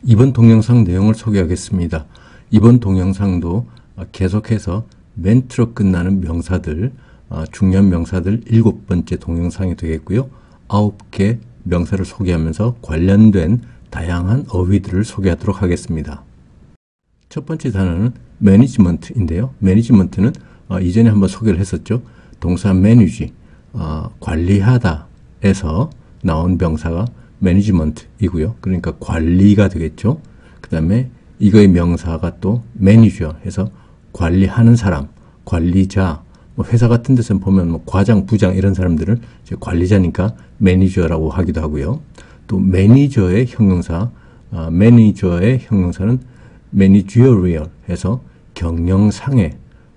이번 동영상 내용을 소개하겠습니다. 이번 동영상도 계속해서 멘트로 끝나는 명사들, 중요한 명사들 7번째 동영상이 되겠고요. 9개 명사를 소개하면서 관련된 다양한 어휘들을 소개하도록 하겠습니다. 첫 번째 단어는 management인데요. management는 이전에 한번 소개를 했었죠. 동사 manage, 관리하다에서 나온 명사가 management이고요. 그러니까 관리가 되겠죠. 그 다음에 이거의 명사가 또 manager 해서 관리하는 사람, 관리자, 회사 같은 데서 보면 과장, 부장 이런 사람들을 이제 관리자니까 매니저라고 하기도 하고요. 또 매니저의 형용사, 매니저의 형용사는 managerial 해서 경영상의,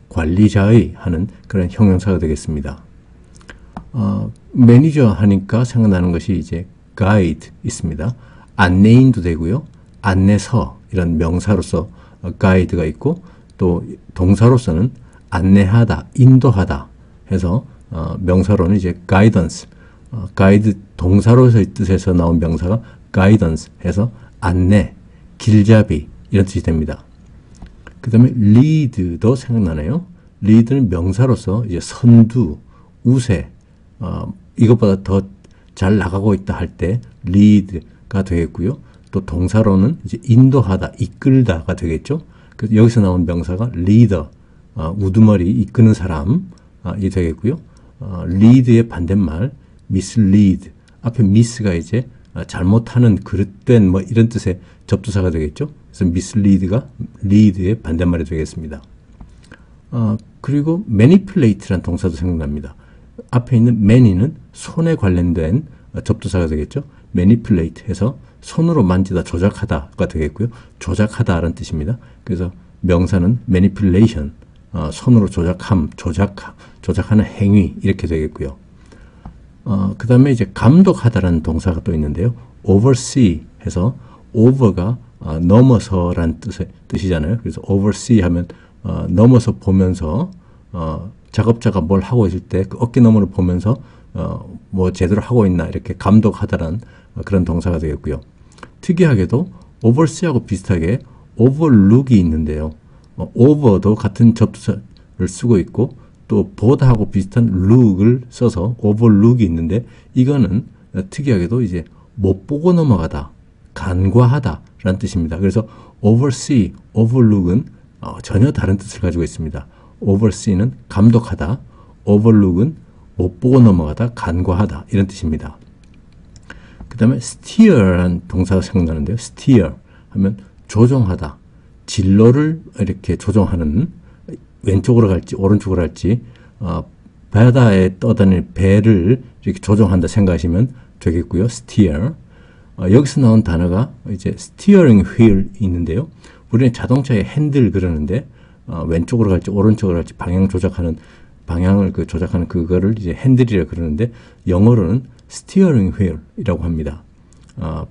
관리자의 하는 그런 형용사가 되겠습니다. 매니저 하니까 생각나는 것이 이제 guide 있습니다. 안내인도 되고요. 안내서 이런 명사로서 guide가 있고 또 동사로서는 안내하다, 인도하다 해서 명사로는 이제 guidance, guide 동사로서의 뜻에서 나온 명사가 guidance 해서 안내, 길잡이 이런 뜻이 됩니다. 그 다음에 lead도 생각나네요. lead는 명사로서 이제 선두, 우세, 이것보다 더 잘 나가고 있다 할 때 lead가 되겠고요. 또 동사로는 이제 인도하다, 이끌다가 되겠죠. 그래서 여기서 나온 명사가 leader, 우두머리, 이끄는 사람이 되겠고요. lead의 반대말 mislead, 앞에 miss가 이제 잘못하는, 그릇된 뭐 이런 뜻의 접두사가 되겠죠. 그래서 mislead가 lead의 반대말이 되겠습니다. 그리고 manipulate라는 동사도 생각납니다. 앞에 있는 many는 손에 관련된 접두사가 되겠죠. manipulate 해서 손으로 만지다, 조작하다가 되겠고요. 조작하다라는 뜻입니다. 그래서 명사는 manipulation, 손으로 조작함, 조작하는 행위 이렇게 되겠고요. 그 다음에 이제 감독하다라는 동사가 또 있는데요. oversee 해서 over가 넘어서라는 뜻이잖아요. 그래서 oversee 하면 넘어서 보면서 작업자가 뭘 하고 있을 때 그 어깨 너머를 보면서 뭐 제대로 하고 있나 이렇게 감독하다라는 그런 동사가 되겠고요. 특이하게도 oversee하고 비슷하게 overlook이 있는데요. over도 같은 접두사를 쓰고 있고 또 보다하고 비슷한 look을 써서 overlook이 있는데 이거는 특이하게도 이제 못 보고 넘어가다, 간과하다 라는 뜻입니다. 그래서 oversee, overlook은 전혀 다른 뜻을 가지고 있습니다. oversee는 감독하다, overlook은 못 보고 넘어가다, 간과하다 이런 뜻입니다. 그 다음에 steer라는 동사가 생각나는데요. steer 하면 조종하다, 진로를 이렇게 조종하는, 왼쪽으로 갈지 오른쪽으로 갈지 바다에 떠다니는 배를 이렇게 조종한다 생각하시면 되겠고요. steer. 여기서 나온 단어가 이제 steering wheel 있는데요. 우리는 자동차의 핸들 그러는데 왼쪽으로 갈지 오른쪽으로 갈지 방향을 조작하는 그거를 이제 핸들이라 그러는데 영어로는 steering wheel이라고 합니다.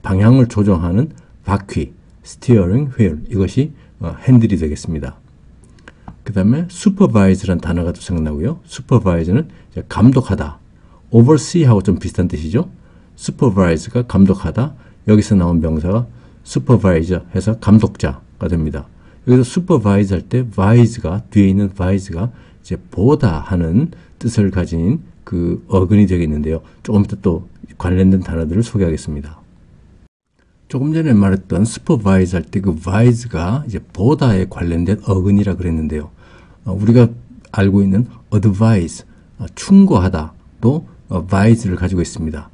방향을 조정하는 바퀴, steering wheel, 이것이 핸들이 되겠습니다. 그 다음에 supervise라는 단어가 또 생각나고요. supervise는 감독하다, oversee하고 좀 비슷한 뜻이죠. supervise가 감독하다, 여기서 나온 명사가 supervisor 해서 감독자가 됩니다. 여기서 supervise 할 때 vise가, 뒤에 있는 vise가 이제 보다 하는 뜻을 가진 그 어근이 되겠는데요. 조금 이따 또 관련된 단어들을 소개하겠습니다. 조금 전에 말했던 supervise 할 때 그 vise가 이제 보다에 관련된 어근이라 그랬는데요. 우리가 알고 있는 advise, 충고하다도 vise를 가지고 있습니다.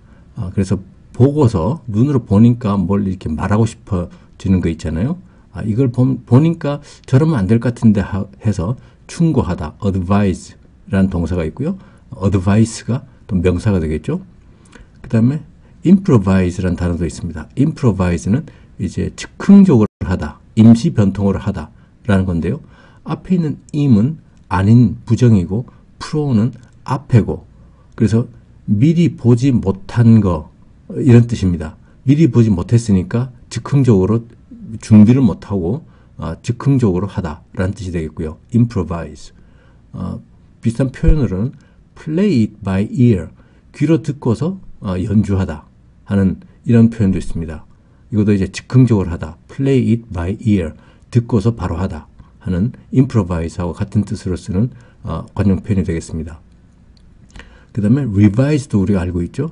그래서 보고서 눈으로 보니까 뭘 이렇게 말하고 싶어지는 거 있잖아요. 이걸 보니까 저러면 안 될 것 같은데 해서 충고하다, advise라는 동사가 있고요. advice가 또 명사가 되겠죠. 그 다음에 improvise라는 단어도 있습니다. improvise는 이제 즉흥적으로 하다, 임시 변통으로 하다라는 건데요. 앞에 있는 im은 아닌 부정이고 pro는 앞에고, 그래서 미리 보지 못한 거 이런 뜻입니다. 미리 보지 못했으니까 즉흥적으로 준비를 못하고 즉흥적으로 하다라는 뜻이 되겠고요. improvise. 비슷한 표현으로는 play it by ear, 귀로 듣고서 연주하다 하는 이런 표현도 있습니다. 이것도 이제 즉흥적으로 하다. play it by ear. 듣고서 바로 하다 하는 improvise하고 같은 뜻으로 쓰는 관용 표현이 되겠습니다. 그 다음에 revise도 우리가 알고 있죠.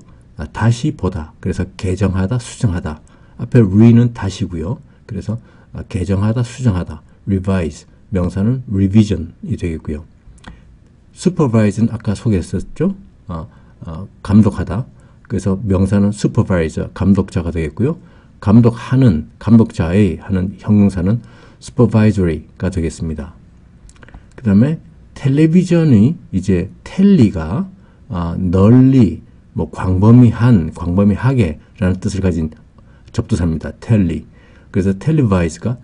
다시 보다. 그래서 개정하다, 수정하다. 앞에 re는 다시고요. 그래서 개정하다, 수정하다. revise. 명사는 revision이 되겠고요. supervise는 아까 소개했었죠. 감독하다. 그래서 명사는 supervisor, 감독자가 되겠고요. 감독하는, 감독자의 하는 형용사는 supervisory가 되겠습니다. 그 다음에 텔레비전이 이제 텔리가 널리, 뭐 광범위하게 라는 뜻을 가진 접두사입니다. 텔리. 그래서 텔레바이즈가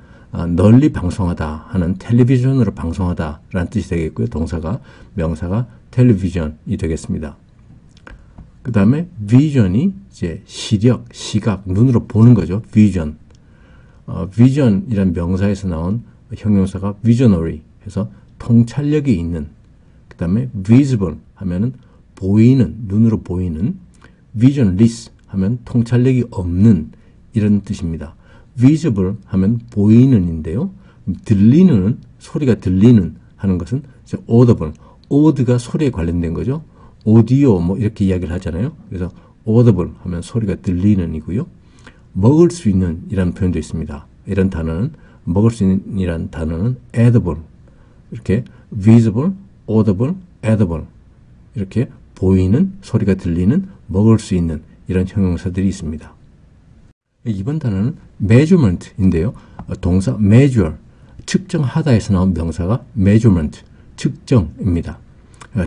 널리 방송하다 하는 텔레비전으로 방송하다 라는 뜻이 되겠고요. 동사가, 명사가 텔레비전이 되겠습니다. 그 다음에 비전이 이제 시력, 시각, 눈으로 보는 거죠. 비전. 비전이란 명사에서 나온 형용사가 visionary 해서 통찰력이 있는. 그 다음에 visible 하면은 보이는, 눈으로 보이는. visionless 하면 통찰력이 없는 이런 뜻입니다. visible 하면 보이는인데요. 들리는, 소리가 들리는 하는 것은 이제 audible. aud가 소리에 관련된 거죠. 오디오 뭐 이렇게 이야기를 하잖아요. 그래서 audible 하면 소리가 들리는 이고요. 먹을 수 있는 이라는 표현도 있습니다. 이런 단어는 먹을 수 있는 이라는 단어는 edible. 이렇게 visible, audible, edible. 이렇게 보이는, 소리가 들리는, 먹을 수 있는 이런 형용사들이 있습니다. 이번 단어는 measurement인데요. 동사 measure, 측정하다에서 나온 명사가 measurement, 측정입니다.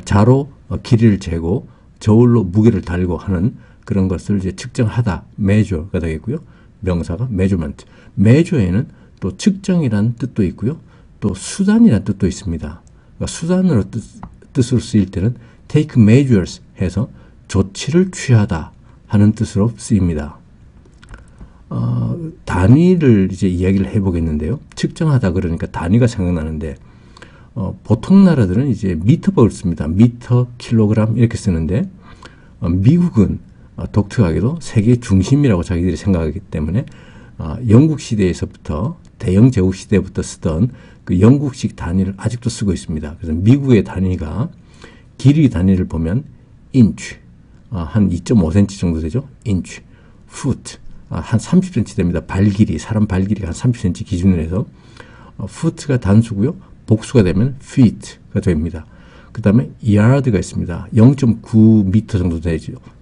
자로 길이를 재고 저울로 무게를 달고 하는 그런 것을 이제 측정하다, measure가 되겠고요. 명사가 measurement. measure에는 또 측정이라는 뜻도 있고요. 또 수단이라는 뜻도 있습니다. 그러니까 수단으로 뜻으로 쓰일 때는 take measures 해서 조치를 취하다 하는 뜻으로 쓰입니다. 단위를 이제 이야기를 해보겠는데요. 측정하다 그러니까 단위가 생각나는데 보통 나라들은 이제 미터법을 씁니다. 미터, 킬로그램 이렇게 쓰는데 미국은 독특하게도 세계 중심이라고 자기들이 생각하기 때문에 영국 시대에서부터 대영 제국 시대부터 쓰던 그 영국식 단위를 아직도 쓰고 있습니다. 그래서 미국의 단위가 길이 단위를 보면 인치, 한 2.5cm 정도 되죠. 인치, foot, 한 30cm 됩니다. 발 길이, 사람 발 길이가 한 30cm 기준으로 해서 foot가 단수고요. 복수가 되면 feet가 됩니다. 그 다음에 yard가 있습니다. 0.9m 정도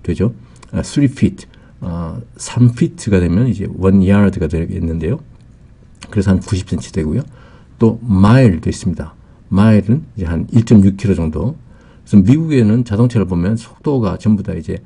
되죠. 3 feet, 3feet가 되면 이제 1 yard가 되겠는데요. 그래서 한 90cm 되고요. 또 mile도 있습니다. mile은 이제 한 1.6km 정도. 그래서 미국에는 자동차를 보면 속도가 전부 다 이제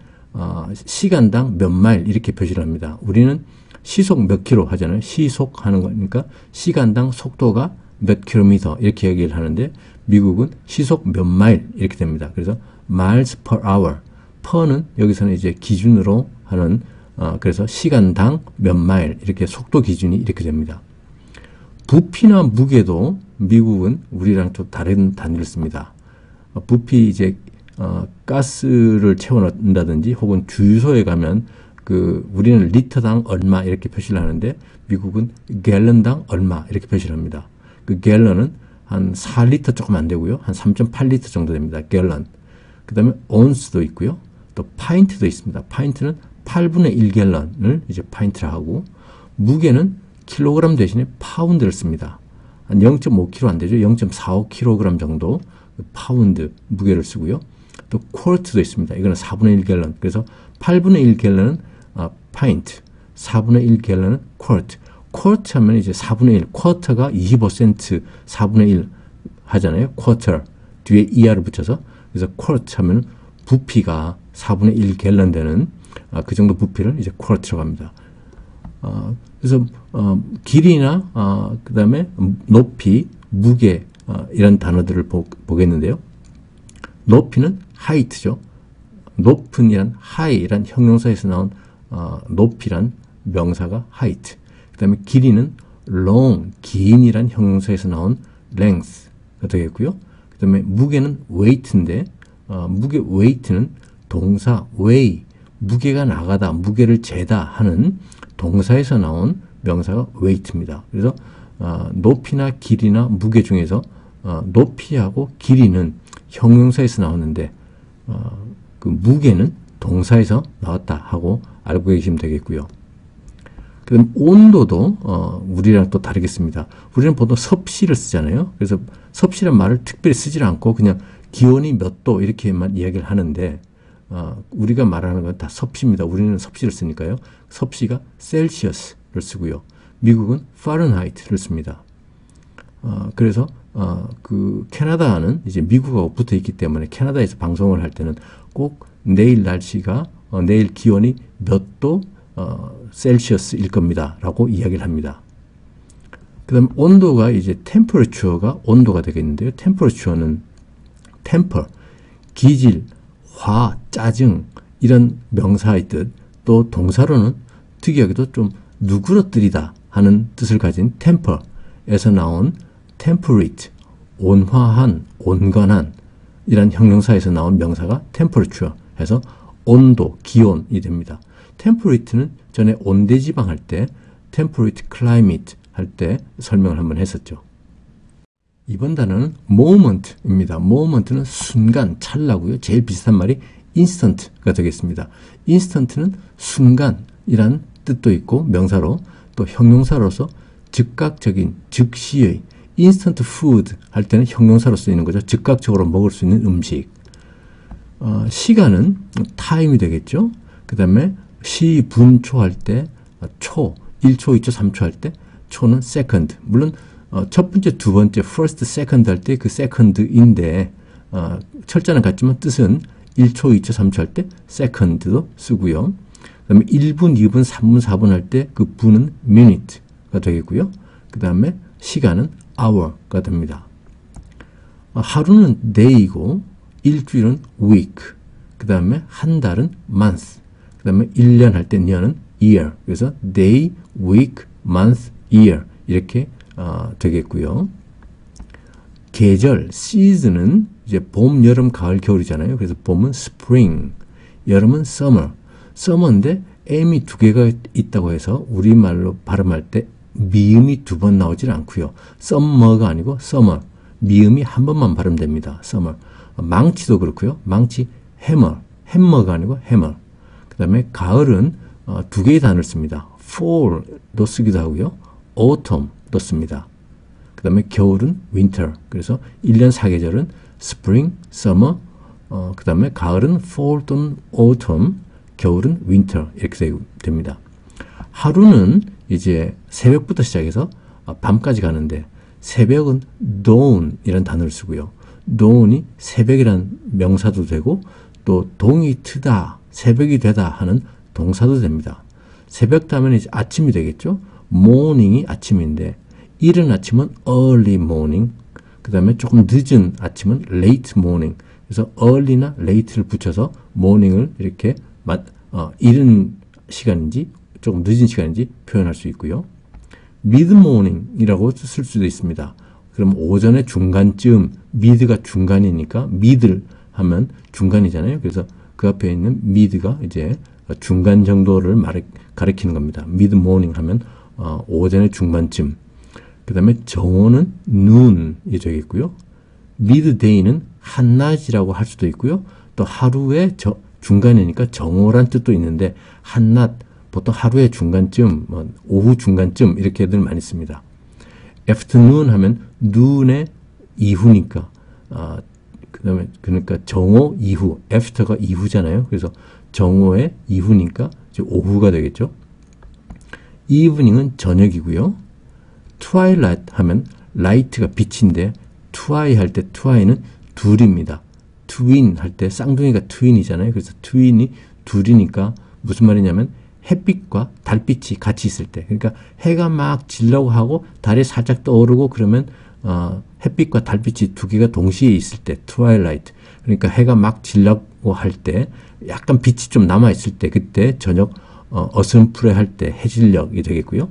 시간당 몇 마일 이렇게 표시를 합니다. 우리는 시속 몇 킬로 하잖아요. 시속 하는 거니까 시간당 속도가 몇 킬로미터 이렇게 얘기를 하는데 미국은 시속 몇 마일 이렇게 됩니다. 그래서 miles per hour. per는 여기서는 이제 기준으로 하는 그래서 시간당 몇 마일 이렇게 속도 기준이 이렇게 됩니다. 부피나 무게도 미국은 우리랑 좀 다른 단위를 씁니다. 부피 이제 가스를 채워넣는다든지 혹은 주유소에 가면 우리는 리터당 얼마 이렇게 표시를 하는데 미국은 갤런당 얼마 이렇게 표시를 합니다. 그 갤런은 한 4리터 조금 안 되고요. 한 3.8리터 정도 됩니다. 갤런. 그 다음에 온스도 있고요. 또 파인트도 있습니다. 파인트는 8분의 1 갤런을 이제 파인트라 하고 무게는 킬로그램 대신에 파운드를 씁니다. 한 0.5kg 안 되죠. 0.45kg 정도 파운드 무게를 쓰고요. 또 쿼트도 있습니다. 이거는 4분의 1 갤런. 그래서 8분의 1 갤런은 파인트, 4분의 1 갤런은 쿼트. 쿼트 하면 이제 4분의 1, 쿼터가 25센트 4분의 1 하잖아요. 쿼터 뒤에 ER을 붙여서 그래서 쿼트 하면 부피가 4분의 1 갤런 되는 그 정도 부피를 이제 쿼트라고 합니다. 그래서 길이나 그 다음에 높이, 무게 이런 단어들을 보겠는데요. 높이는 height죠. 높은 이란 high란 형용사에서 나온 높이란 명사가 height. 그 다음에 길이는 long, 긴이란 형용사에서 나온 length가 되겠고요. 그 다음에 무게는 weight인데 weight는 동사 weigh, 무게가 나가다, 무게를 재다 하는 동사에서 나온 명사가 weight입니다. 그래서 높이나 길이나 무게 중에서 높이하고 길이는 형용사에서 나오는데 그 무게는 동사에서 나왔다 하고 알고 계시면 되겠고요. 그럼 온도도 우리랑 또 다르겠습니다. 우리는 보통 섭씨를 쓰잖아요. 그래서 섭씨란 말을 특별히 쓰지 않고 그냥 기온이 몇 도 이렇게만 이야기를 하는데 우리가 말하는 건 다 섭씨입니다. 우리는 섭씨를 쓰니까요. 섭씨가 셀시어스를 쓰고요. 미국은 파렌하이트를 씁니다. 그래서 그 캐나다는 이제 미국하고 붙어 있기 때문에 캐나다에서 방송을 할 때는 꼭 내일 날씨가 내일 기온이 몇 도 셀시어스일 겁니다. 라고 이야기를 합니다. 그 다음 온도가 이제 temperature가 온도가 되겠는데요. temperature는 temper, 기질, 화, 짜증 이런 명사의 뜻, 또 동사로는 특이하게도 좀 누그러뜨리다 하는 뜻을 가진 temper에서 나온 temperate, 온화한, 온건한 이런 형용사에서 나온 명사가 temperature 해서 온도, 기온이 됩니다. temperate는 전에 온대지방 할 때 temperate climate 할 때 설명을 한번 했었죠. 이번 단어는 moment입니다. moment는 순간, 찰나고요. 제일 비슷한 말이 instant가 되겠습니다. instant는 순간이란 뜻도 있고 명사로 또 형용사로서 즉각적인, 즉시의 instant food 할 때는 형용사로 쓰이는 거죠. 즉각적으로 먹을 수 있는 음식. 시간은 time이 되겠죠. 그 다음에 시, 분, 초 할 때 초, 1초, 2초, 3초 할 때 초는 second. 물론 첫 번째, 두 번째, first, second 할 때 그 second인데 철자는 같지만 뜻은 1초, 2초, 3초 할 때 second도 쓰고요. 그 다음에 1분, 2분, 3분, 4분 할 때 그 분은 minute가 되겠고요. 그 다음에 시간은 hour가 됩니다. 하루는 day이고 일주일은 week, 그 다음에 한 달은 month, 그 다음에 1년 할 때 년은 year. 그래서 day, week, month, year 이렇게 되겠고요. 계절, season은 이제 봄, 여름, 가을, 겨울이잖아요. 그래서 봄은 spring, 여름은 summer. summer인데 m이 두 개가 있다고 해서 우리말로 발음할 때 미음이 두 번 나오질 않고요. summer가 아니고 summer. 미음이 한 번만 발음됩니다. summer. 망치도 그렇고요. 망치 hammer. hammer가 아니고 hammer. 그 다음에 가을은 두 개의 단어를 씁니다. fall도 쓰기도 하고요. autumn도 씁니다. 그 다음에 겨울은 winter. 그래서 1년 4계절은 spring, summer, 그 다음에 가을은 fall 또는 autumn, 겨울은 winter 이렇게 됩니다. 하루는 이제 새벽부터 시작해서 밤까지 가는데 새벽은 dawn 이라는 단어를 쓰고요. dawn이 새벽이라는 명사도 되고 또 동이 트다, 새벽이 되다 하는 동사도 됩니다. 새벽 다음에 이제 아침이 되겠죠. morning이 아침인데 이른 아침은 early morning, 그 다음에 조금 늦은 아침은 late morning. 그래서 early나 late를 붙여서 morning을 이렇게 이른 시간인지 조금 늦은 시간인지 표현할 수 있고요. mid morning이라고 쓸 수도 있습니다. 그럼 오전의 중간쯤, mid가 중간이니까 mid 하면 중간이잖아요. 그래서 그 앞에 있는 mid가 이제 중간 정도를 가리키는 겁니다. mid morning 하면 오전의 중반쯤. 그 다음에 정오는 noon이 되겠고요. midday는 한낮이라고 할 수도 있고요. 또 하루의 중간이니까 정오란 뜻도 있는데 한낮, 보통 하루의 중간쯤, 오후 중간쯤 이렇게들 많이 씁니다. afternoon 하면 noon의 이후니까 그다음에 그러니까 정오 이후, after가 이후잖아요. 그래서 정오의 이후니까 이제 오후가 되겠죠. evening은 저녁이고요. twilight 하면 light가 빛인데 twi 할 때 twi는 둘입니다. twin 할 때 쌍둥이가 twin이잖아요. 그래서 twin이 둘이니까 무슨 말이냐면 햇빛과 달빛이 같이 있을 때, 그러니까 해가 막 지려고 하고 달이 살짝 떠오르고 그러면 햇빛과 달빛이 두 개가 동시에 있을 때 twilight, 그러니까 해가 막 지려고 할 때 약간 빛이 좀 남아 있을 때 그때 저녁 어슴푸레 할 때 해질녘이 되겠고요.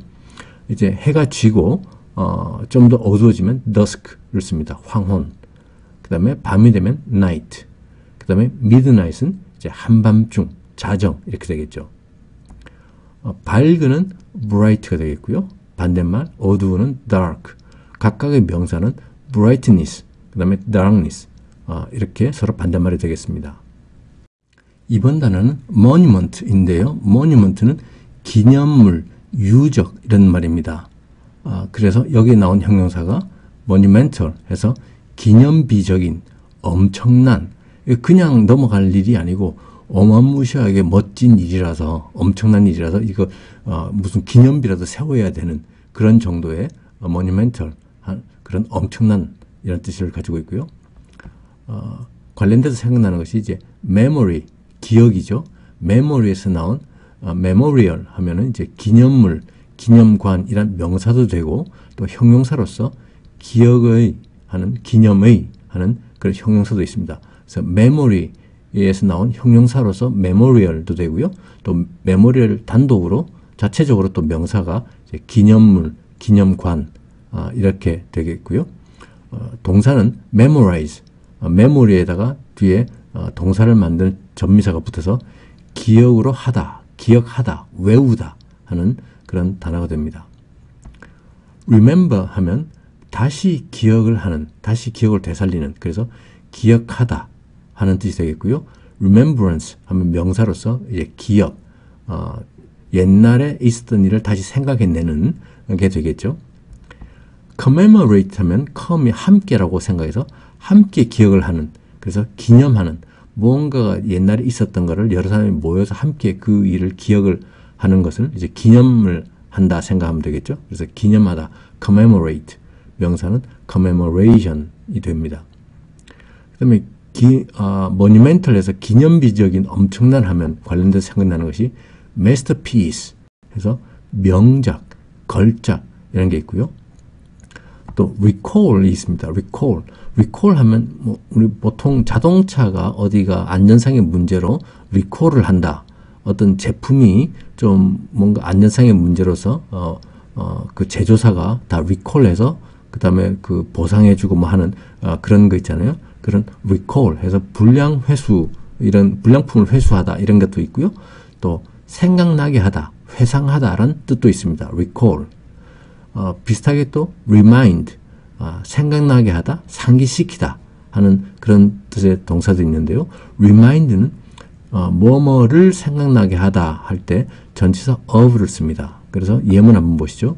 이제 해가 지고 좀 더 어두워지면 dusk를 씁니다. 황혼. 그 다음에 밤이 되면 night. 그 다음에 midnight은 이제 한밤중, 자정 이렇게 되겠죠. 밝은은 bright가 되겠고요. 반대말 어두운은 dark. 각각의 명사는 brightness, 그 다음에 darkness 이렇게 서로 반대말이 되겠습니다. 이번 단어는 monument인데요. monument는 기념물, 유적 이런 말입니다. 그래서 여기 나온 형용사가 monumental 해서 기념비적인, 엄청난, 그냥 넘어갈 일이 아니고 어마무시하게 멋진 일이라서, 엄청난 일이라서 이거 무슨 기념비라도 세워야 되는 그런 정도의 monumental, 그런 엄청난 이런 뜻을 가지고 있고요. 관련돼서 생각나는 것이 이제 memory, 기억이죠. memory에서 나온 memorial 하면은 이제 기념물, 기념관이란 명사도 되고 또 형용사로서 기억의 하는, 기념의 하는 그런 형용사도 있습니다. 그래서 memory에서 나온 형용사로서 memorial도 되고요. 또 memorial 단독으로 자체적으로 또 명사가 이제 기념물, 기념관 이렇게 되겠고요. 동사는 memorize, memory에다가 뒤에 동사를 만드는 전미사가 붙어서 기억으로 하다, 기억하다, 외우다 하는 그런 단어가 됩니다. remember 하면 다시 기억을 하는, 다시 기억을 되살리는, 그래서 기억하다 하는 뜻이 되겠고요. remembrance 하면 명사로서 이제 기억, 옛날에 있었던 일을 다시 생각해내는 게 되겠죠. commemorate 하면 com이 함께라고 생각해서 함께 기억을 하는, 그래서 기념하는, 무언가가 옛날에 있었던 것을 여러 사람이 모여서 함께 그 일을 기억을 하는 것을 이제 기념을 한다 생각하면 되겠죠. 그래서 기념하다, commemorate, 명사는 commemoration이 됩니다. 그 다음에 monumental에서 기념비적인 엄청난 하면 관련돼서 생각나는 것이 masterpiece 해서 명작, 걸작 이런 게 있고요. 또 recall이 있습니다. recall 하면 뭐 우리 보통 자동차가 어디가 안전상의 문제로 recall을 한다. 어떤 제품이 좀 뭔가 안전상의 문제로서 그 제조사가 다 recall해서 그 다음에 그 보상해주고 뭐 하는 그런 거 있잖아요. 그런 recall 해서 불량 회수, 이런 불량품을 회수하다 이런 것도 있고요. 또 생각나게 하다, 회상하다라는 뜻도 있습니다. recall. 비슷하게 또 remind, 생각나게 하다, 상기시키다 하는 그런 뜻의 동사도 있는데요. remind는 뭐뭐를 생각나게 하다 할 때 전치사 of를 씁니다. 그래서 예문 한번 보시죠.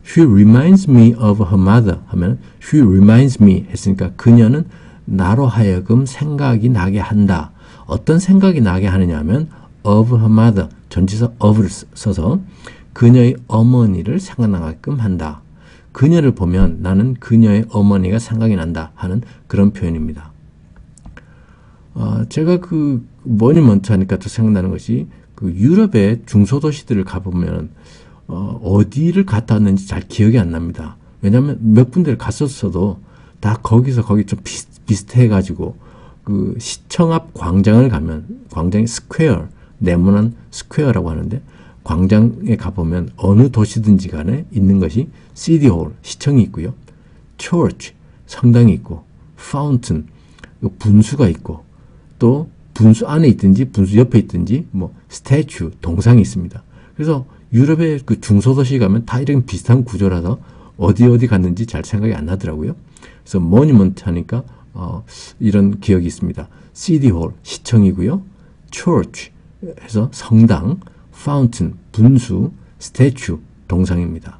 She reminds me of her mother 하면 she reminds me 했으니까 그녀는 나로 하여금 생각이 나게 한다. 어떤 생각이 나게 하느냐 하면 of her mother, 전치사 of를 써서 그녀의 어머니를 생각나게끔 한다. 그녀를 보면 나는 그녀의 어머니가 생각이 난다 하는 그런 표현입니다. 제가 그 모니먼트 하니까 또 생각나는 것이 그 유럽의 중소도시들을 가보면 어디를 갔다 왔는지 잘 기억이 안 납니다. 왜냐하면 몇 군데를 갔었어도 다 거기서 거기 좀 비슷해가지고 그 시청 앞 광장을 가면 광장이 스퀘어, 네모난 스퀘어라고 하는데 광장에 가보면 어느 도시든지 간에 있는 것이 시티홀, 시청이 있고요. church, 성당이 있고 fountain, 분수가 있고 또 분수 안에 있든지 분수 옆에 있든지 뭐 statue, 동상이 있습니다. 그래서 유럽의 그 중소도시 가면 다 이런 비슷한 구조라서 어디 갔는지 잘 생각이 안 나더라고요. 그래서 monument 하니까 이런 기억이 있습니다. 시티홀, 시청이고요. church 해서 성당, fountain, 분수, statue, 동상입니다.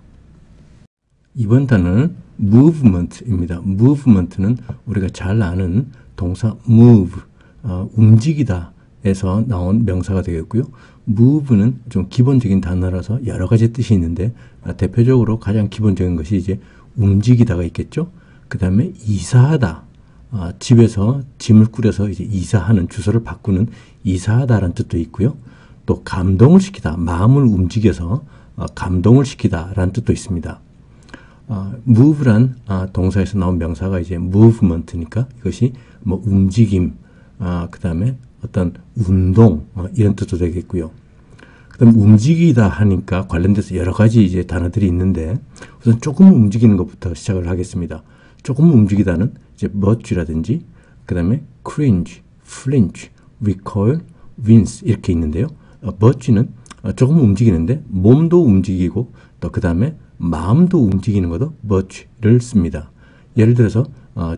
이번 단어는 movement입니다. movement는 우리가 잘 아는 동사 move, 움직이다 에서 나온 명사가 되겠고요. move는 좀 기본적인 단어라서 여러 가지 뜻이 있는데 대표적으로 가장 기본적인 것이 이제 움직이다가 있겠죠. 그 다음에 이사하다, 집에서 짐을 꾸려서 이제 이사하는, 주소를 바꾸는 이사하다라는 뜻도 있고요. 또 감동을 시키다, 마음을 움직여서 감동을 시키다라는 뜻도 있습니다. move란 동사에서 나온 명사가 이제 movement니까 이것이 뭐 움직임, 그 다음에 어떤 운동 이런 뜻도 되겠고요. 그다음 움직이다 하니까 관련돼서 여러 가지 이제 단어들이 있는데 우선 조금 움직이는 것부터 시작을 하겠습니다. 조금 움직이다는 이제 멋지라든지 그다음에 cringe, flinch, recoil, wince 이렇게 있는데요. 멋지는 조금 움직이는데 몸도 움직이고 또 그 다음에 마음도 움직이는 것도 much를 씁니다. 예를 들어서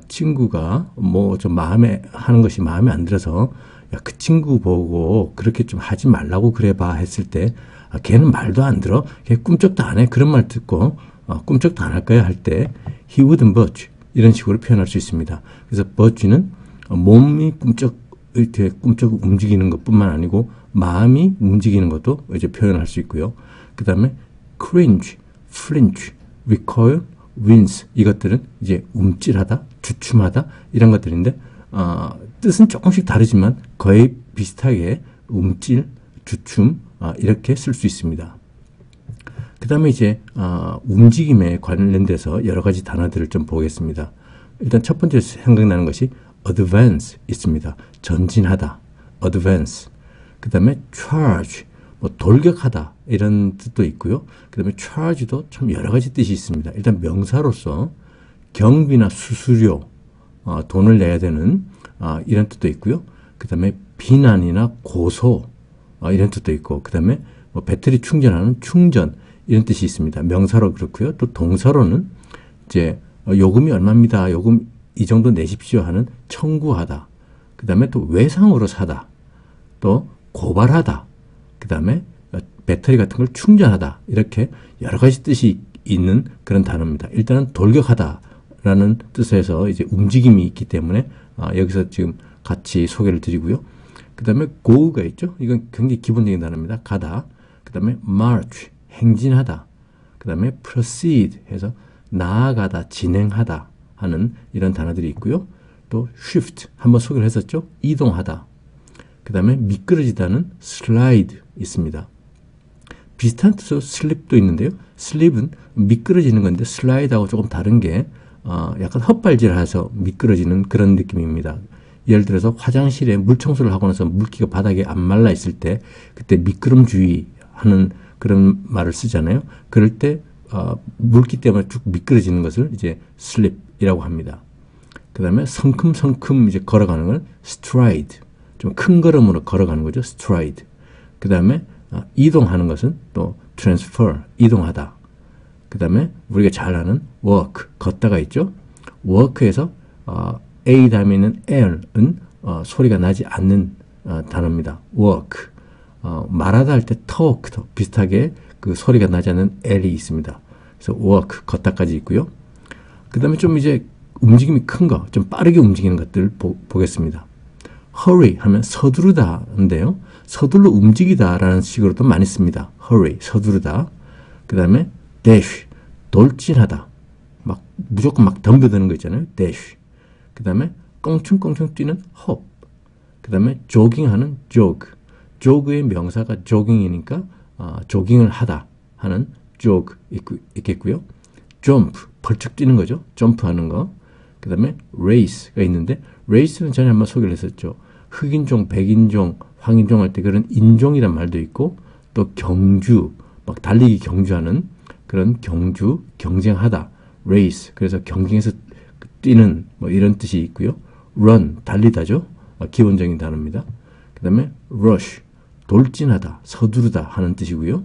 친구가 뭐 좀 마음에 하는 것이 마음에 안 들어서 야, 그 친구 보고 그렇게 좀 하지 말라고 그래봐 했을 때 걔는 말도 안 들어, 걔 꿈쩍도 안 해, 그런 말 듣고 꿈쩍도 안 할 거야 할 때 he wouldn't budge 이런 식으로 표현할 수 있습니다. 그래서 budge는 몸이 이렇게 꿈쩍 움직이는 것뿐만 아니고 마음이 움직이는 것도 이제 표현할 수 있고요. 그 다음에 cringe, flinch, recoil, wince 이것들은 이제 움찔하다, 주춤하다 이런 것들인데 뜻은 조금씩 다르지만 거의 비슷하게 움찔, 주춤 이렇게 쓸 수 있습니다. 그 다음에 이제 움직임에 관련돼서 여러 가지 단어들을 좀 보겠습니다. 일단 첫 번째 생각나는 것이 advance 있습니다. 전진하다, advance. 그 다음에 charge, 뭐 돌격하다 이런 뜻도 있고요. 그 다음에 charge도 참 여러 가지 뜻이 있습니다. 일단 명사로서 경비나 수수료, 돈을 내야 되는 이런 뜻도 있고요. 그 다음에 비난이나 고소 이런 뜻도 있고, 그 다음에 뭐 배터리 충전하는 충전 이런 뜻이 있습니다. 명사로 그렇고요. 또 동사로는 이제 요금이 얼마입니다, 요금 이 정도 내십시오 하는 청구하다. 그 다음에 또 외상으로 사다. 또 고발하다. 그 다음에 배터리 같은 걸 충전하다. 이렇게 여러 가지 뜻이 있는 그런 단어입니다. 일단은 돌격하다라는 뜻에서 이제 움직임이 있기 때문에 여기서 지금 같이 소개를 드리고요. 그 다음에 go가 있죠. 이건 굉장히 기본적인 단어입니다. 가다. 그 다음에 march, 행진하다. 그 다음에 proceed 해서 나아가다, 진행하다 하는 이런 단어들이 있고요. 또 shift 한번 소개를 했었죠. 이동하다. 그 다음에 미끄러지다는 slide 있습니다. 비슷한 뜻으로 slip도 있는데요. slip은 미끄러지는 건데 slide하고 조금 다른 게 약간 헛발질해서 미끄러지는 그런 느낌입니다. 예를 들어서 화장실에 물 청소를 하고 나서 물기가 바닥에 안 말라 있을 때 그때 미끄럼주의 하는 그런 말을 쓰잖아요. 그럴 때 물기 때문에 쭉 미끄러지는 것을 이제 slip이라고 합니다. 그 다음에 성큼성큼 이제 걸어가는 건 stride, 좀 큰 걸음으로 걸어가는 거죠. stride. 그 다음에 이동하는 것은 또 transfer, 이동하다. 그 다음에 우리가 잘 아는 walk, 걷다가 있죠. walk에서 A 다음에 있는 L은 소리가 나지 않는 단어입니다. walk. 말하다 할 때 talk도 비슷하게 그 소리가 나지 않는 L이 있습니다. 그래서 walk, 걷다까지 있고요. 그 다음에 좀 이제 움직임이 큰 거, 좀 빠르게 움직이는 것들 보겠습니다. hurry 하면 서두르다인데요. 서둘러 움직이다라는 식으로도 많이 씁니다. hurry, 서두르다. 그 다음에 dash, 돌진하다. 막 무조건 막 덤벼드는 거 있잖아요. dash. 그 다음에 껑충껑충 뛰는 hop. 그 다음에 조깅하는 jog. jog의 명사가 jogging이니까 조깅을 하다 하는 jog 있겠고요. jump, 벌쩍 뛰는 거죠. 점프하는 거. 그 다음에 race가 있는데 race는 전에 한번 소개를 했었죠. 흑인종, 백인종, 황인종 할 때 그런 인종이란 말도 있고 또 경주, 막 달리기 경주하는 그런 경주, 경쟁하다, race. 그래서 경쟁에서 뛰는 뭐 이런 뜻이 있고요. run, 달리다죠. 기본적인 단어입니다. 그 다음에 rush, 돌진하다, 서두르다 하는 뜻이고요.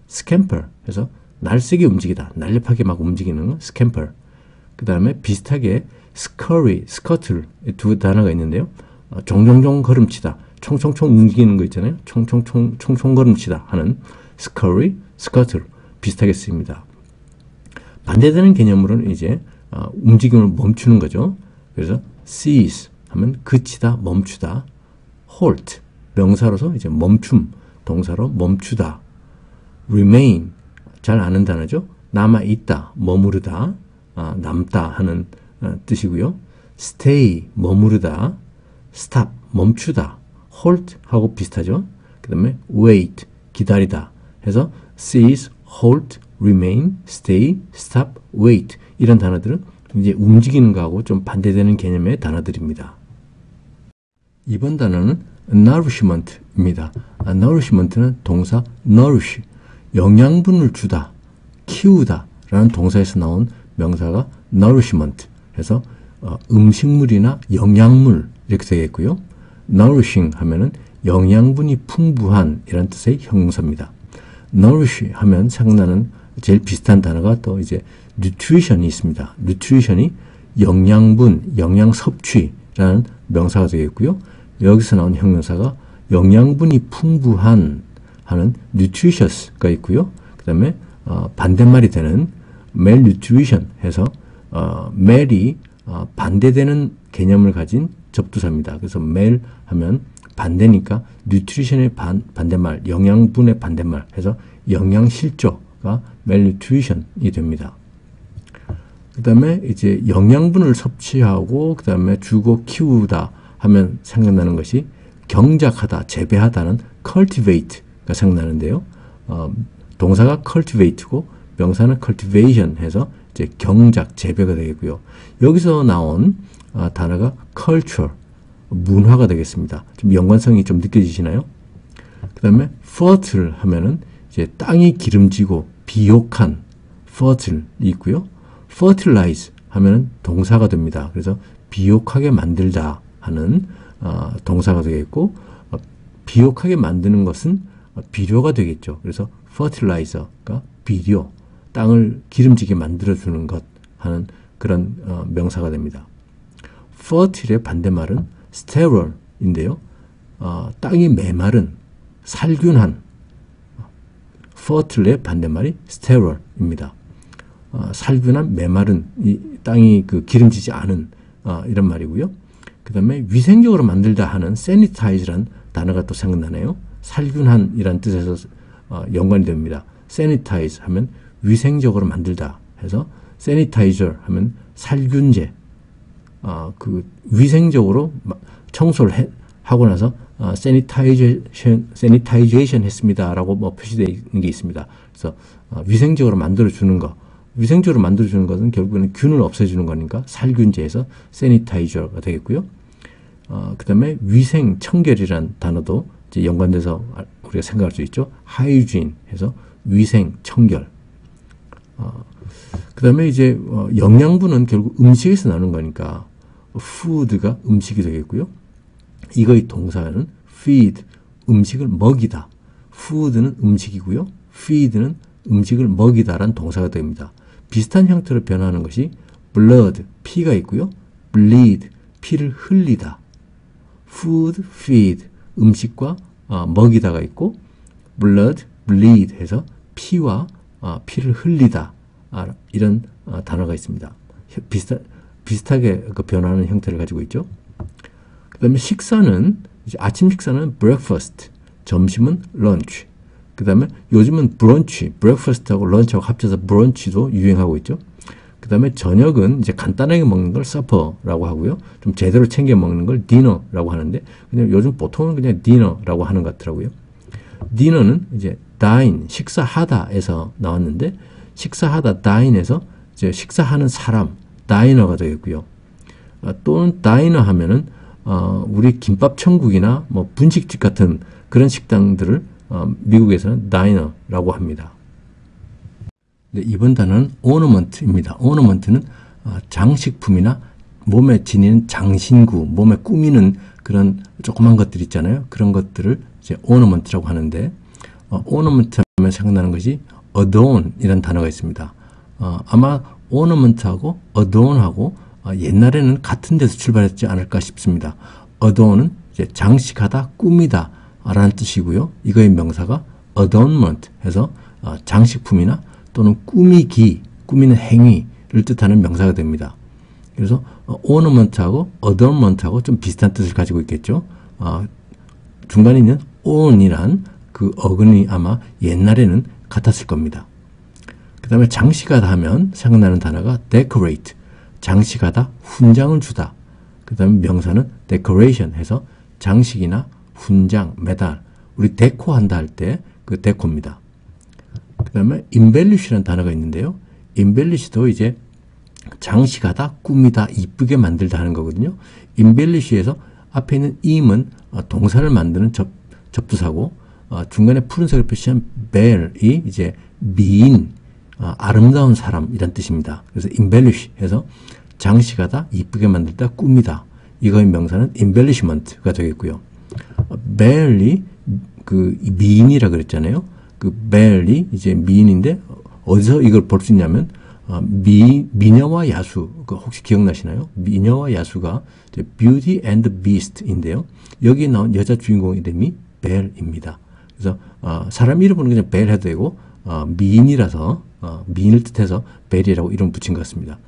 scamper 해서 날쌔게 움직이다, 날렵하게 막 움직이는 거, scamper. 그 다음에 비슷하게 scurry, scuttle 두 단어가 있는데요. 종종종 걸음치다, 총총총 움직이는 거 있잖아요. 총총 걸음치다 하는 scurry, scuttle 비슷하게 쓰입니다. 반대되는 개념으로는 이제 움직임을 멈추는 거죠. 그래서 cease 하면 그치다, 멈추다. halt 명사로서 이제 멈춤, 동사로 멈추다. remain 잘 아는 단어죠. 남아 있다, 머무르다, 남다 하는 뜻이고요. stay 머무르다, stop 멈추다, halt 하고 비슷하죠. 그 다음에 wait 기다리다 해서 cease, halt, remain, stay, stop, wait 이런 단어들은 이제 움직이는 거하고 좀 반대되는 개념의 단어들입니다. 이번 단어는 nourishment입니다. nourishment는 동사 nourish, 영양분을 주다, 키우다 라는 동사에서 나온 명사가 nourishment 해서 음식물이나 영양물 이렇게 되겠고요. nourishing 하면은 영양분이 풍부한 이런 뜻의 형용사입니다. nourish 하면 생각나는 제일 비슷한 단어가 또 이제 nutrition이 있습니다. nutrition이 영양분, 영양 섭취라는 명사가 되겠고요. 여기서 나온 형용사가 영양분이 풍부한 하는 nutritious가 있고요. 그 다음에 반대말이 되는 malnutrition 해서 mal이 반대되는 개념을 가진 접두사입니다. 그래서 mal 하면 반대니까 nutrition의 반대말, 영양분의 반대말 해서 영양실조가 malnutrition이 됩니다. 그 다음에 이제 영양분을 섭취하고 그 다음에 주고 키우다 하면 생각나는 것이 경작하다, 재배하다는 cultivate가 생각나는데요. 동사가 cultivate고 명사는 cultivation 해서 이제 경작, 재배가 되겠고요. 여기서 나온 단어가 culture, 문화가 되겠습니다. 좀 연관성이 좀 느껴지시나요? 그 다음에 fertile 하면은 이제 땅이 기름지고 비옥한 fertile이 있고요. fertilize 하면은 동사가 됩니다. 그래서 비옥하게 만들다 하는 동사가 되겠고, 비옥하게 만드는 것은 비료가 되겠죠. 그래서 fertilizer가 비료, 땅을 기름지게 만들어주는 것 하는 그런 명사가 됩니다. fertile의 반대말은 sterile인데요. 땅이 메마른, 살균한, fertile의 반대말이 sterile입니다. 살균한, 메마른, 이 땅이 기름지지 않은 이런 말이고요. 그 다음에 위생적으로 만들다 하는 sanitize란 단어가 또 생각나네요. 살균한이란 뜻에서 연관이 됩니다. sanitize 하면 위생적으로 만들다 해서 sanitizer 하면 살균제, 위생적으로 청소를 하고 나서 sanitization 했습니다라고 표시되어 있는 게 있습니다. 그래서 위생적으로 만들어주는 거, 위생적으로 만들어주는 것은 결국에는 균을 없애주는 거니까 살균제에서 sanitizer가 되겠고요. 그 다음에 위생, 청결이란 단어도 이제 연관돼서 우리가 생각할 수 있죠. hygiene 해서 위생, 청결. 그 다음에 이제 영양분은 결국 음식에서 나오는 거니까 food가 음식이 되겠고요. 이거의 동사는 feed, 음식을 먹이다. food는 음식이고요. feed는 음식을 먹이다라는 동사가 됩니다. 비슷한 형태로 변화하는 것이 blood, 피가 있고요. bleed, 피를 흘리다. food, feed, 음식과 먹이다가 있고 blood, bleed 해서 피와 피를 흘리다 이런 단어가 있습니다. 비슷하게 변화하는 형태를 가지고 있죠. 그 다음에 식사는 이제 아침 식사는 breakfast, 점심은 lunch. 그 다음에 요즘은 브런치, breakfast하고 lunch하고 합쳐서 브런치도 유행하고 있죠. 그 다음에 저녁은 이제 간단하게 먹는 걸 supper라고 하고요. 좀 제대로 챙겨 먹는 걸 dinner라고 하는데, 그냥 요즘 보통은 그냥 dinner라고 하는 것 같더라고요. dinner는 이제 dine, 식사하다에서 나왔는데, 식사하다, dine에서 이제 식사하는 사람, diner가 되겠고요. 또는 diner 하면은, 우리 김밥 천국이나 뭐 분식집 같은 그런 식당들을 미국에서는 diner라고 합니다. 네, 이번 단어는 ornament입니다. ornament는 장식품이나 몸에 지니는 장신구, 몸에 꾸미는 그런 조그만 것들 있잖아요. 그런 것들을 이제 ornament라고 하는데, ornament 하면 생각나는 것이 adorn이라는 단어가 있습니다. 아마 ornament하고 adorn하고 옛날에는 같은 데서 출발했지 않을까 싶습니다. adorn은 이제 장식하다, 꾸미다 라는 뜻이고요. 이거의 명사가 adornment 해서 장식품이나 또는 꾸미기, 꾸미는 행위를 뜻하는 명사가 됩니다. 그래서 ornament하고 adornment하고 좀 비슷한 뜻을 가지고 있겠죠. 중간에 있는 on이란 그 어근이 아마 옛날에는 같았을 겁니다. 그 다음에 장식하다 하면 생각나는 단어가 decorate, 장식하다, 훈장을 주다. 그 다음에 명사는 decoration 해서 장식이나 훈장, 메달, 우리 데코한다 할 때 그 데코입니다. 그 다음에 embellish라는 단어가 있는데요. embellish도 이제 장식하다, 꾸미다, 이쁘게 만들다 하는 거거든요. embellish에서 앞에 있는 im은 동사를 만드는 접두사고, 중간에 푸른색을 표시한 bear이 이제 미인, 아름다운 사람 이란 뜻입니다. 그래서 embellish 해서 장식하다, 이쁘게 만들다, 꾸미다. 이거의 명사는 embellishment가 되겠고요. bear이 그 미인이라 그랬잖아요. 그 그 벨이 이제 미인인데 어디서 이걸 볼 수 있냐면 미녀와 야수 그 혹시 기억나시나요? 미녀와 야수가 이제 Beauty and the Beast인데요. 여기 나온 여자 주인공 이름이 벨입니다. 그래서 사람 이름은 그냥 벨 해도 되고 미인이라서 미인을 뜻해서 벨이라고 이름 붙인 것 같습니다.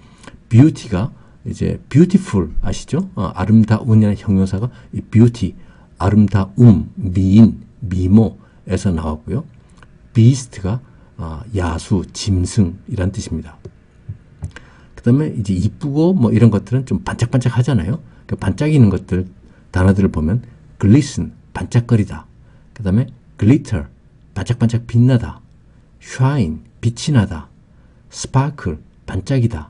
Beauty가 이제 beautiful 아시죠? 아름다운이라는 형용사가 이 beauty 아름다움, 미인, 미모에서 나왔고요. beast가 야수, 짐승이란 뜻입니다. 그 다음에 이제 이쁘고 뭐 이런 것들은 좀 반짝반짝 하잖아요. 그 반짝이는 것들, 단어들을 보면 glisten, 반짝거리다. 그 다음에 glitter, 반짝반짝 빛나다. shine, 빛이 나다. sparkle, 반짝이다.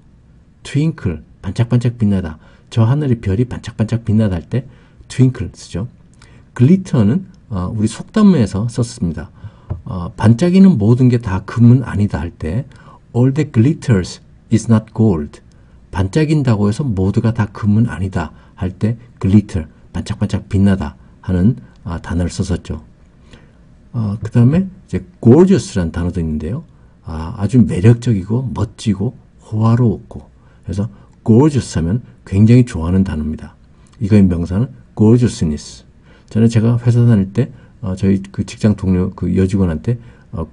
twinkle, 반짝반짝 빛나다. 저 하늘의 별이 반짝반짝 빛나다 할 때 twinkle 쓰죠. glitter는 우리 속담에서 썼습니다. 반짝이는 모든 게 다 금은 아니다 할 때 all that glitters is not gold. 반짝인다고 해서 모두가 다 금은 아니다 할 때 glitter, 반짝반짝 빛나다 하는 단어를 썼었죠. 그 다음에 이제 gorgeous라는 단어도 있는데요. 아주 매력적이고 멋지고 호화로웠고 그래서 gorgeous 하면 굉장히 좋아하는 단어입니다. 이거의 명사는 gorgeousness. 전에 제가 회사 다닐 때 저희 그 직장 동료 그 여직원한테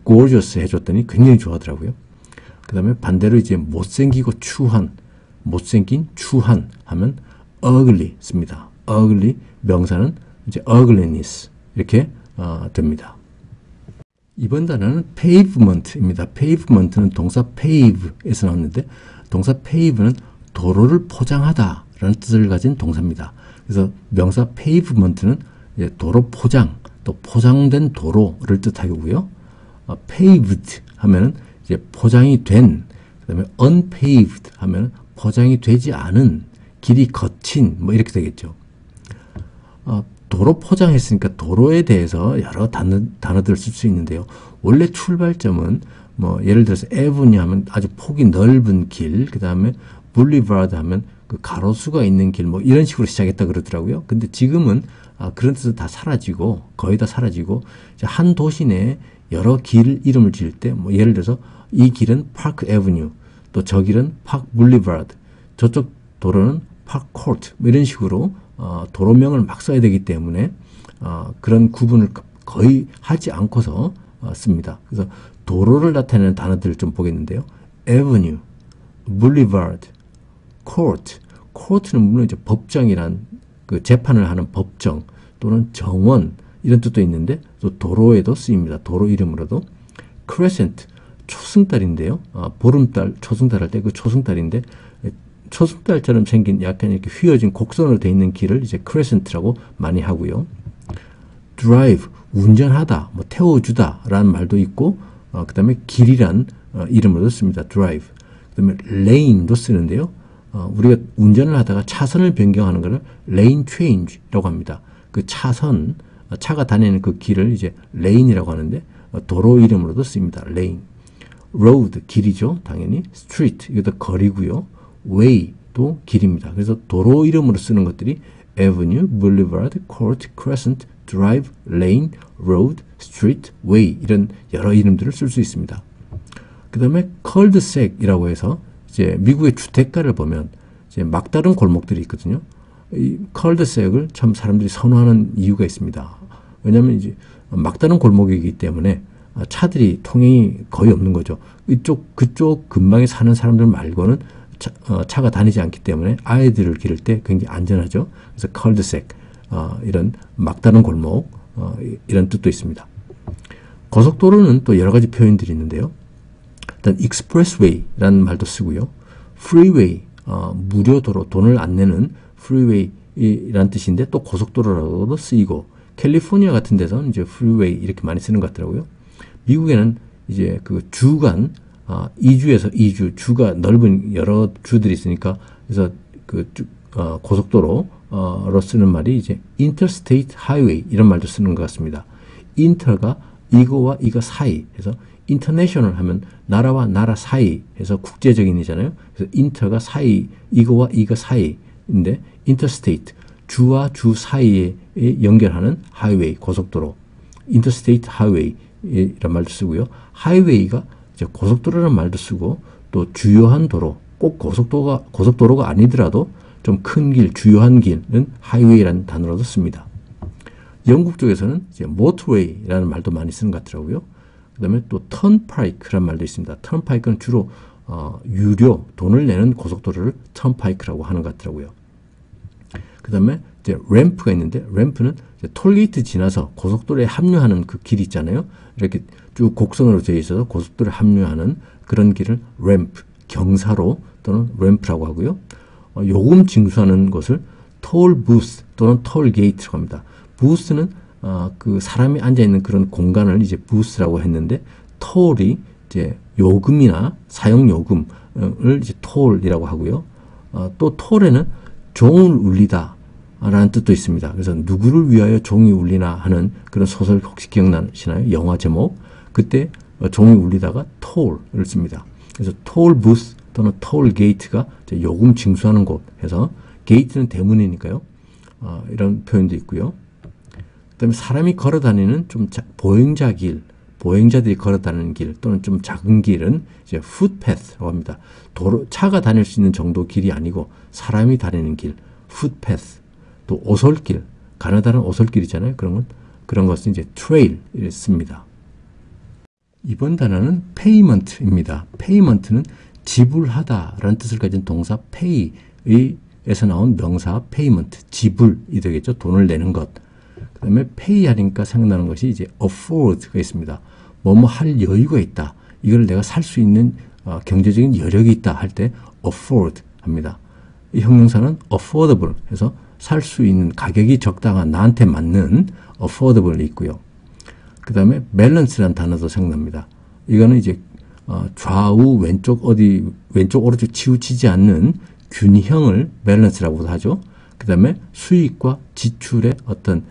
gorgeous 해줬더니 굉장히 좋아하더라고요. 그 다음에 반대로 이제 못생기고 추한, 못생긴 추한 하면 ugly 씁니다. ugly 명사는 이제 ugliness 이렇게 됩니다. 이번 단어는 pavement입니다. pavement는 동사 pave에서 나왔는데 동사 pave는 도로를 포장하다 라는 뜻을 가진 동사입니다. 그래서 명사 pavement는 도로 포장, 또 포장된 도로를 뜻하고요. paved 하면은 이제 포장이 된, 그 다음에 unpaved 하면은 포장이 되지 않은, 길이 거친, 뭐 이렇게 되겠죠. 도로 포장했으니까 도로에 대해서 여러 단어들을 쓸 수 있는데요. 원래 출발점은 뭐 예를 들어서 avenue 하면 아주 폭이 넓은 길, 그 다음에 boulevard 하면 그 가로수가 있는 길, 뭐 이런 식으로 시작했다 그러더라고요. 근데 지금은 그런 뜻은 다 사라지고 거의 다 사라지고 한 도시 내에 여러 길 이름을 지을 때 뭐 예를 들어서 이 길은 파크 애버뉴, 또 저 길은 파크 블리바드, 저쪽 도로는 파크 코트, 뭐 이런 식으로 도로명을 막 써야 되기 때문에 그런 구분을 거의 하지 않고서 씁니다. 그래서 도로를 나타내는 단어들을 좀 보겠는데요. avenue, boulevard, court. court는 물론 이제 법정이란 그 재판을 하는 법정 또는 정원 이런 뜻도 있는데 또 도로에도 쓰입니다. 도로 이름으로도. crescent, 초승달인데요. 보름달, 초승달 할 때 그 초승달인데 초승달처럼 생긴 약간 이렇게 휘어진 곡선으로 되어 있는 길을 이제 crescent라고 많이 하고요. drive, 운전하다, 뭐 태워주다 라는 말도 있고 그 다음에 길이란 이름으로도 씁니다. drive. 그 다음에 lane도 쓰는데요. 우리가 운전을 하다가 차선을 변경하는 것을 lane change라고 합니다. 그 차선, 차가 다니는 그 길을 이제 lane이라고 하는데 도로 이름으로도 쓰입니다. lane. road, 길이죠. 당연히. street, 이것도 거리고요. way도 길입니다. 그래서 도로 이름으로 쓰는 것들이 avenue, boulevard, court, crescent, drive, lane, road, street, way 이런 여러 이름들을 쓸 수 있습니다. 그 다음에 cul-de-sac이라고 해서 이제 미국의 주택가를 보면 이제 막다른 골목들이 있거든요. 이 cul-de-sac을 참 사람들이 선호하는 이유가 있습니다. 왜냐하면 이제 막다른 골목이기 때문에 차들이 통행이 거의 없는 거죠. 그쪽 근방에 사는 사람들 말고는 차가 다니지 않기 때문에 아이들을 기를 때 굉장히 안전하죠. 그래서 cul-de-sac, 이런 막다른 골목, 이런 뜻도 있습니다. 고속도로는 또 여러 가지 표현들이 있는데요. 일단 expressway라는 말도 쓰고요. freeway, 무료도로, 돈을 안 내는 freeway라는 뜻인데 또 고속도로라고도 쓰이고, 캘리포니아 같은 데서는 이제 freeway 이렇게 많이 쓰는 것 같더라고요. 미국에는 이제 그 주간, 이주에서 이주, 주가 넓은 여러 주들이 있으니까, 그래서 그 고속도로로 쓰는 말이 이제 interstate highway 이런 말도 쓰는 것 같습니다. inter가 이거와 이거 사이 해서 international 하면 나라와 나라 사이 해서 국제적인이잖아요. 그래서 inter가 사이, 이거와 이거 사이인데 interstate, 주와 주 사이에 연결하는 highway, 고속도로, interstate highway 이란 말도 쓰고요. 하이웨이가 이제 고속도로라는 말도 쓰고 또 주요한 도로, 꼭 고속도로가 아니더라도 좀 큰 길, 주요한 길은 하이웨이라는 단어로도 씁니다. 영국 쪽에서는 이제 모터웨이라는 말도 많이 쓰는 것 같더라고요. 그 다음에 또 턴파이크라는 말도 있습니다. 턴파이크는 주로 유료, 돈을 내는 고속도로를 턴파이크라고 하는 것 같더라고요. 그 다음에 이제 램프가 있는데, 램프는 이제 톨게이트 지나서 고속도로에 합류하는 그 길이 있잖아요. 이렇게 쭉 곡선으로 되어 있어서 고속도로에 합류하는 그런 길을 램프, 경사로 또는 램프라고 하고요. 요금 징수하는 것을 톨 부스 또는 톨 게이트라고 합니다. 부스는 그 사람이 앉아 있는 그런 공간을 이제 부스라고 했는데, 톨이 이제 요금이나 사용 요금을 이제 톨이라고 하고요. 또 톨에는 종을 울리다 라는 뜻도 있습니다. 그래서 누구를 위하여 종이 울리나 하는 그런 소설 혹시 기억나시나요? 영화 제목. 그때 종이 울리다가 톨을 씁니다. 그래서 톨 부스 또는 톨 게이트가 요금 징수하는 곳 해서, 게이트는 대문이니까요. 이런 표현도 있고요. 그 다음에 사람이 걸어 다니는 좀 보행자 길, 보행자들이 걸어 다니는 길 또는 좀 작은 길은 이제 풋패스라고 합니다. 차가 다닐 수 있는 정도 길이 아니고 사람이 다니는 길, 풋패스. 또 오솔길, 가느다란 오솔길이잖아요. 그런 것은 이제 트레일을 씁니다. 이번 단어는 payment입니다. payment는 지불하다라는 뜻을 가진 동사 pay에서 나온 명사 payment, 지불이 되겠죠. 돈을 내는 것. 그 다음에 pay 하니까 생각나는 것이 이제 afford가 있습니다. 뭐뭐 할 여유가 있다. 이걸 내가 살 수 있는 경제적인 여력이 있다 할 때 afford 합니다. 이 형용사는 affordable 해서 살 수 있는 가격이 적당한 나한테 맞는 affordable이 있고요. 그 다음에 balance라는 단어도 생각납니다. 이거는 이제 좌우 왼쪽 오른쪽 치우치지 않는 균형을 balance라고도 하죠. 그 다음에 수익과 지출의 어떤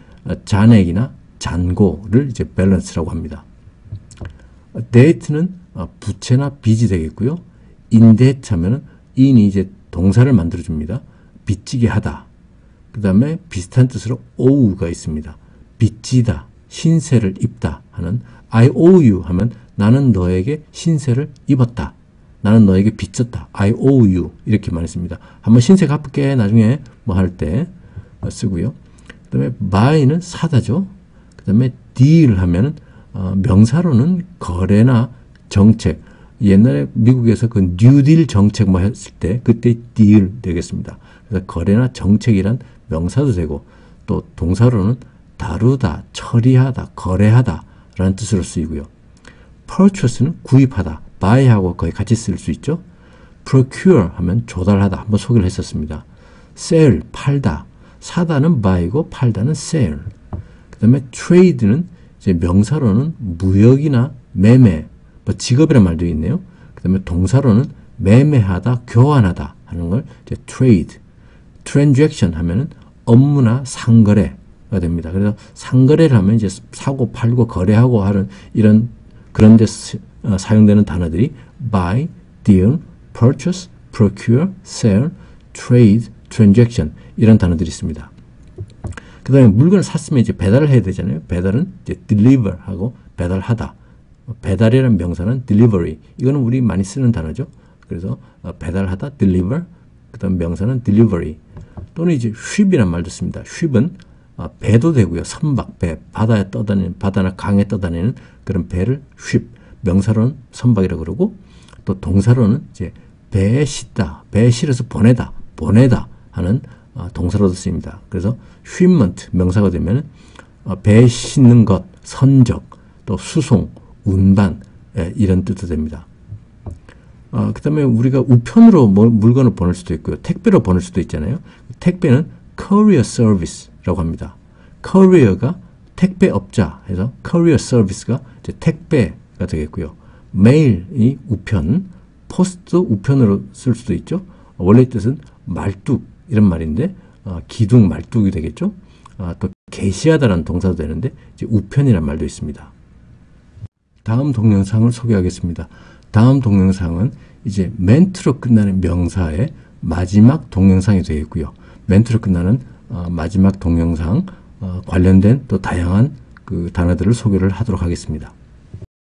잔액이나 잔고를 이제 balance라고 합니다. debt는 부채나 빚이 되겠고요. indebt 하면은 in이 이제 동사를 만들어 줍니다. 빚지게 하다. 그 다음에 비슷한 뜻으로 owe가 있습니다. 빚지다, 신세를 입다 하는 I owe you 하면 나는 너에게 신세를 입었다. 나는 너에게 빚졌다. I owe you 이렇게 말했습니다. 한번 신세 갚을게 나중에 뭐 할 때 쓰고요. 그 다음에 buy는 사다죠. 그 다음에 deal 하면은 명사로는 거래나 정책. 옛날에 미국에서 그 뉴딜 정책 뭐 했을 때 그때 deal 되겠습니다. 그래서 거래나 정책이란 명사도 되고 또 동사로는 다루다, 처리하다, 거래하다 라는 뜻으로 쓰이고요. purchase는 구입하다, buy하고 거의 같이 쓸 수 있죠. procure 하면 조달하다, 한번 소개를 했었습니다. sell, 팔다, 사다는 buy고 팔다는 sell. 그 다음에 trade는 이제 명사로는 무역이나 매매, 뭐 직업이란 말도 있네요. 그 다음에 동사로는 매매하다, 교환하다 하는 걸 이제 trade. transaction 하면은 업무나 상거래가 됩니다. 그래서 상거래를 하면 이제 사고 팔고 거래하고 하는 이런 그런 데 사용되는 단어들이 buy, deal, purchase, procure, sell, trade, transaction 이런 단어들이 있습니다. 그 다음에 물건을 샀으면 이제 배달을 해야 되잖아요. 배달은 이제 deliver 하고 배달하다. 배달이라는 명사는 delivery. 이거는 우리 많이 쓰는 단어죠. 그래서 배달하다, deliver. 그 다음 명사는 delivery. 또는 이제 ship이란 말도 씁니다. ship은 배도 되고요. 선박, 배, 바다에 떠다니는, 바다나 강에 떠다니는 그런 배를 ship. 명사로는 선박이라고 그러고 또 동사로는 이제 배에 싣다, 배에 실어서 보내다 하는 동사로도 쓰입니다. 그래서 shipment 명사가 되면 배에 싣는 것, 선적, 또 수송, 운반 이런 뜻도 됩니다. 그 다음에 우리가 우편으로 물건을 보낼 수도 있고요. 택배로 보낼 수도 있잖아요. 택배는 courier service라고 합니다. courier가 택배업자 해서 courier service가 이제 택배가 되겠고요. mail이 우편, 포스트 우편으로 쓸 수도 있죠. 원래 뜻은 말뚝 이런 말인데 기둥 말뚝이 되겠죠. 또 게시하다라는 동사도 되는데 이제 우편이라는 말도 있습니다. 다음 동영상을 소개하겠습니다. 다음 동영상은 이제 멘트로 끝나는 명사의 마지막 동영상이 되겠고요. 멘트로 끝나는 마지막 동영상 관련된 또 다양한 그 단어들을 소개를 하도록 하겠습니다.